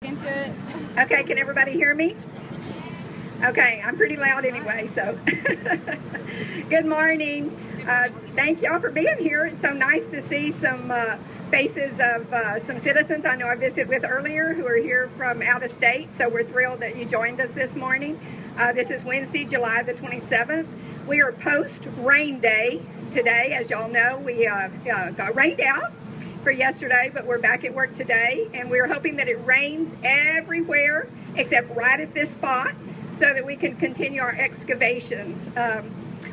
Into it. Okay, can everybody hear me? Okay, I'm pretty loud anyway, so. Good morning. Thank y'all for being here. It's so nice to see some faces of some citizens I know I visited with earlier who are here from out of state, so we're thrilled that you joined us this morning. This is Wednesday, July the 27th. We are post-rain day today. As y'all know, we got rained out for yesterday, but we're back at work today, and we're hoping that it rains everywhere except right at this spot so that we can continue our excavations.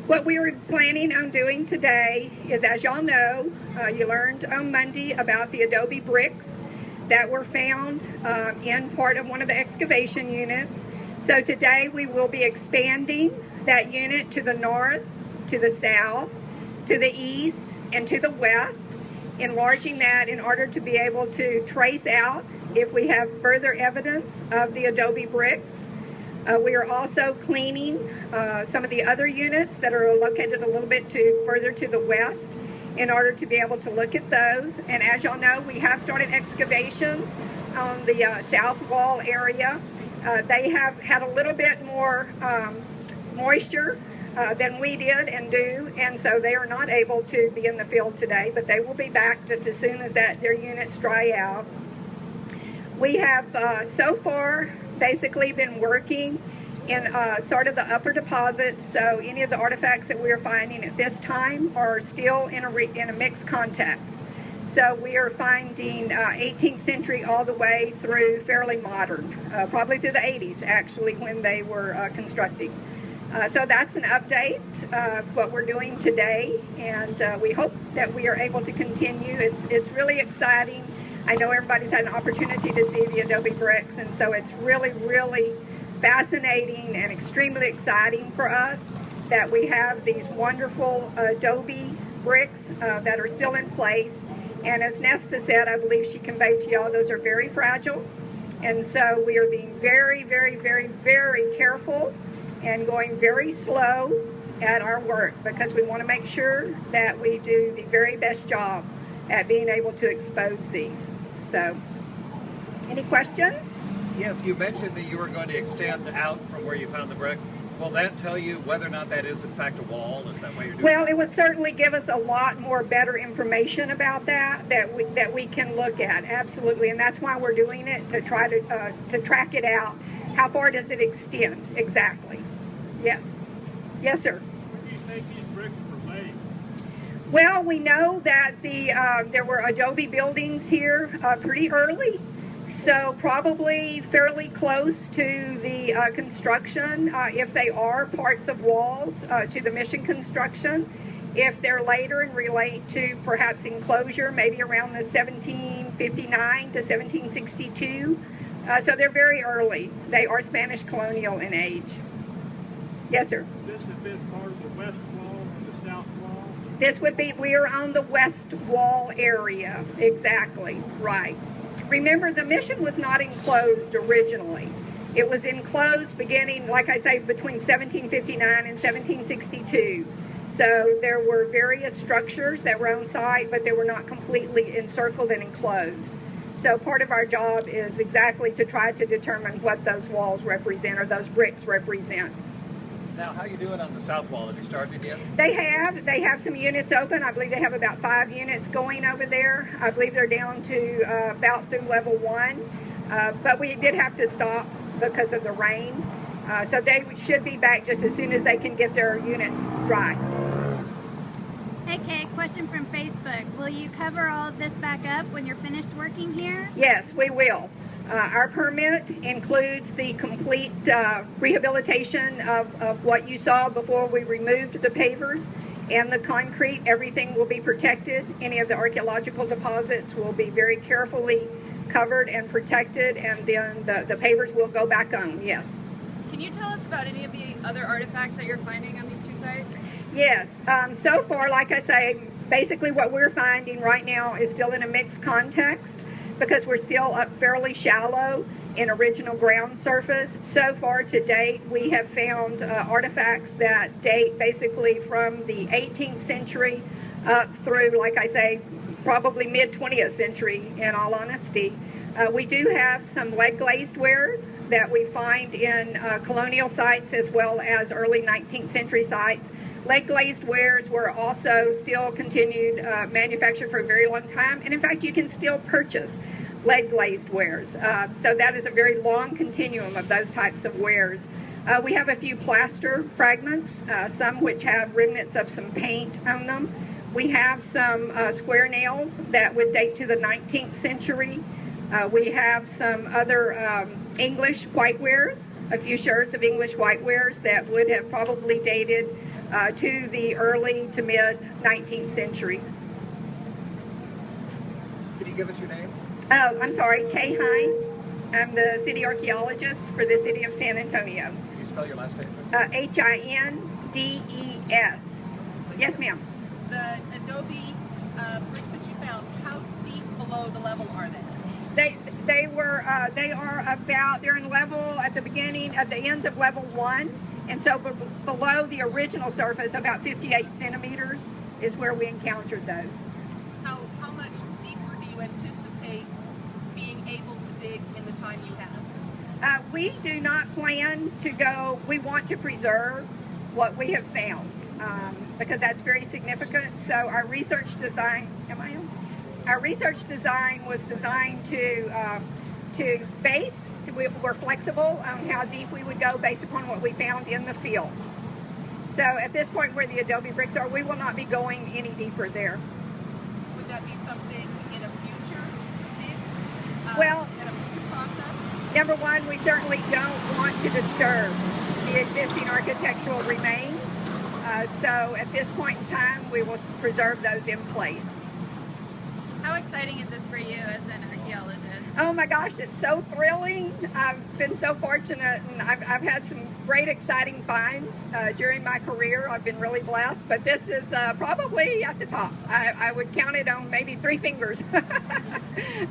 What we were planning on doing today is, as y'all know, you learned on Monday about the adobe bricks that were found in part of one of the excavation units. So today we will be expanding that unit to the north, to the south, to the east, and to the west, enlarging that in order to be able to trace out if we have further evidence of the adobe bricks. We are also cleaning some of the other units that are located a little bit further to the west in order to be able to look at those. And as y'all know, we have started excavations on the south wall area. They have had a little bit more moisture than we did and do, and so they are not able to be in the field today, but they will be back just as soon as their units dry out. We have so far basically been working in sort of the upper deposits, so any of the artifacts that we are finding at this time are still in a mixed context. So we are finding 18th century all the way through fairly modern, probably through the 80s actually when they were constructing. So that's an update of what we're doing today, and we hope that we are able to continue. It's really exciting. I know everybody's had an opportunity to see the adobe bricks, and so it's really, really fascinating and extremely exciting for us that we have these wonderful adobe bricks that are still in place. And as Nesta said, I believe she conveyed to y'all, those are very fragile. And so we are being very, very, very, very careful and going very slow at our work because we want to make sure that we do the very best job at being able to expose these. So, any questions? Yes, you mentioned that you were going to extend out from where you found the brick. Will that tell you whether or not that is in fact a wall? Is that what you're doing? Well, it would certainly give us a lot more better information about that we can look at, absolutely, and that's why we're doing it, to try to track it out. How far does it extend exactly? Yes. Yes, sir. Where do you think these bricks were made? Well, we know that there were adobe buildings here pretty early, so probably fairly close to the construction, if they are parts of walls, to the mission construction. If they're later and relate to perhaps enclosure, maybe around the 1759 to 1762. So they're very early. They are Spanish colonial in age. Yes, sir. This has been part of the west wall and the south wall? This would be, we are on the west wall area. Exactly, right. Remember, the mission was not enclosed originally. It was enclosed beginning, like I say, between 1759 and 1762. So there were various structures that were on site, but they were not completely encircled and enclosed. So part of our job is exactly to try to determine what those walls represent, or those bricks represent. Now, how are you doing on the south wall? Have you started yet? They have some units open. I believe they have about 5 units going over there. I believe they're down to about through level 1. But we did have to stop because of the rain. So they should be back just as soon as they can get their units dry. Hey Kay, question from Facebook. Will you cover all of this back up when you're finished working here? Yes, we will. Our permit includes the complete rehabilitation of what you saw before we removed the pavers and the concrete. Everything will be protected. Any of the archaeological deposits will be very carefully covered and protected, and then the pavers will go back on, yes. Can you tell us about any of the other artifacts that you're finding on these two sites? Yes, so far, like I say, basically what we're finding right now is still in a mixed context, because we're still up fairly shallow in original ground surface. So far to date, we have found artifacts that date basically from the 18th century up through, like I say, probably mid-20th century, in all honesty. We do have some lead glazed wares that we find in colonial sites as well as early 19th century sites. Lead glazed wares were also still continued manufactured for a very long time, and in fact you can still purchase lead glazed wares. So that is a very long continuum of those types of wares. We have a few plaster fragments, some which have remnants of some paint on them. We have some square nails that would date to the 19th century. We have some other English whitewares, a few sherds of English whitewares that would have probably dated to the early to mid 19th century. Can you give us your name? Oh, I'm sorry, Kay Hines. I'm the city archaeologist for the city of San Antonio. Can you spell your last name? Hindes. Yes, ma'am. The adobe bricks that you found, how deep below the level are they? They're in level at the beginning, at the ends of level 1, and so below the original surface, about 58 centimeters is where we encountered those. How much deeper do you anticipate being able to dig in the time you have? We do not plan to go. We want to preserve what we have found because that's very significant. So our research design. Our research design was designed to base. We're flexible on how deep we would go based upon what we found in the field. So at this point where the adobe bricks are, we will not be going any deeper there. Would that be something in a future dig? Well, in a future process? Number one, we certainly don't want to disturb the existing architectural remains. So at this point in time, we will preserve those in place. How exciting is this for you as an archaeologist? Oh my gosh, it's so thrilling. I've been so fortunate, and I've had some great exciting finds during my career. I've been really blessed, but this is probably at the top. I would count it on maybe 3 fingers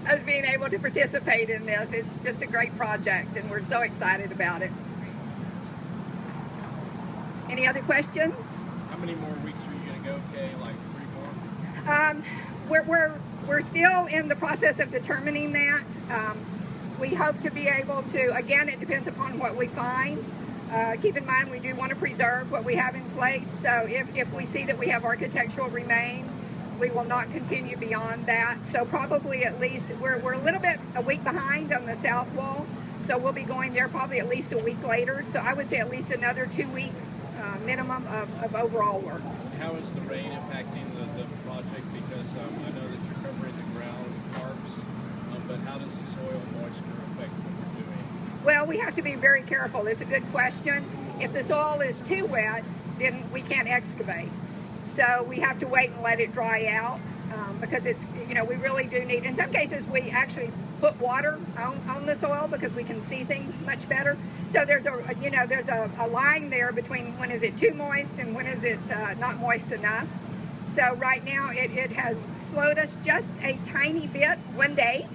as being able to participate in this. It's just a great project, and we're so excited about it. Any other questions? How many more weeks are you going to go, Kay? Like 3 more? We're still in the process of determining that. We hope to be able to, again, it depends upon what we find. Keep in mind we do want to preserve what we have in place, so if we see that we have architectural remains, we will not continue beyond that. So probably at least, we're a week behind on the south wall, so we'll be going there probably at least a week later. So I would say at least another 2 weeks minimum of overall work. How is the rain impacting the project? Because I know that you're covering the ground with tarps, but how does the soil moisture affect what you're doing? Well, we have to be very careful. It's a good question. If the soil is too wet, then we can't excavate. So we have to wait and let it dry out because it's, we really do need, in some cases we actually put water on the soil because we can see things much better. So there's a line there between when is it too moist and when is it not moist enough. So right now it has slowed us just a tiny bit. 1 day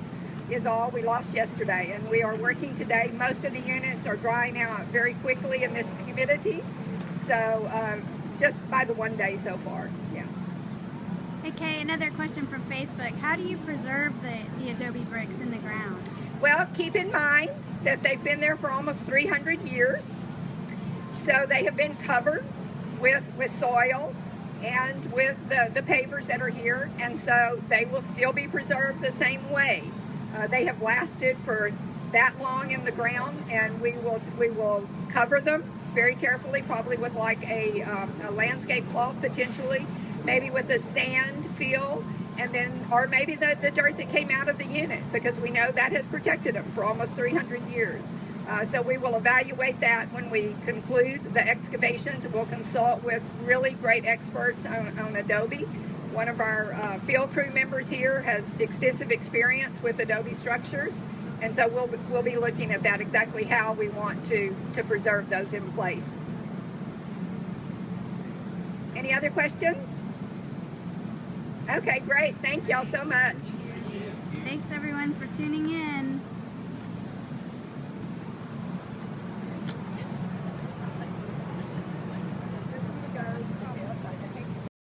is all we lost yesterday, and we are working today. Most of the units are drying out very quickly in this humidity. So just by the 1 day so far, yeah. Hey Kay, another question from Facebook. How do you preserve the adobe bricks in the ground? Well, keep in mind that they've been there for almost 300 years. So they have been covered with soil and with the pavers that are here, and so they will still be preserved the same way. They have lasted for that long in the ground, and we will cover them very carefully, probably with like a landscape cloth potentially, maybe with a sand fill, and then, or maybe the dirt that came out of the unit, because we know that has protected them for almost 300 years. So we will evaluate that when we conclude the excavations. We'll consult with really great experts on adobe. One of our field crew members here has extensive experience with adobe structures, and so we'll be looking at that, exactly how we want to preserve those in place. Any other questions? Okay, great. Thank y'all so much. Thanks everyone for tuning in.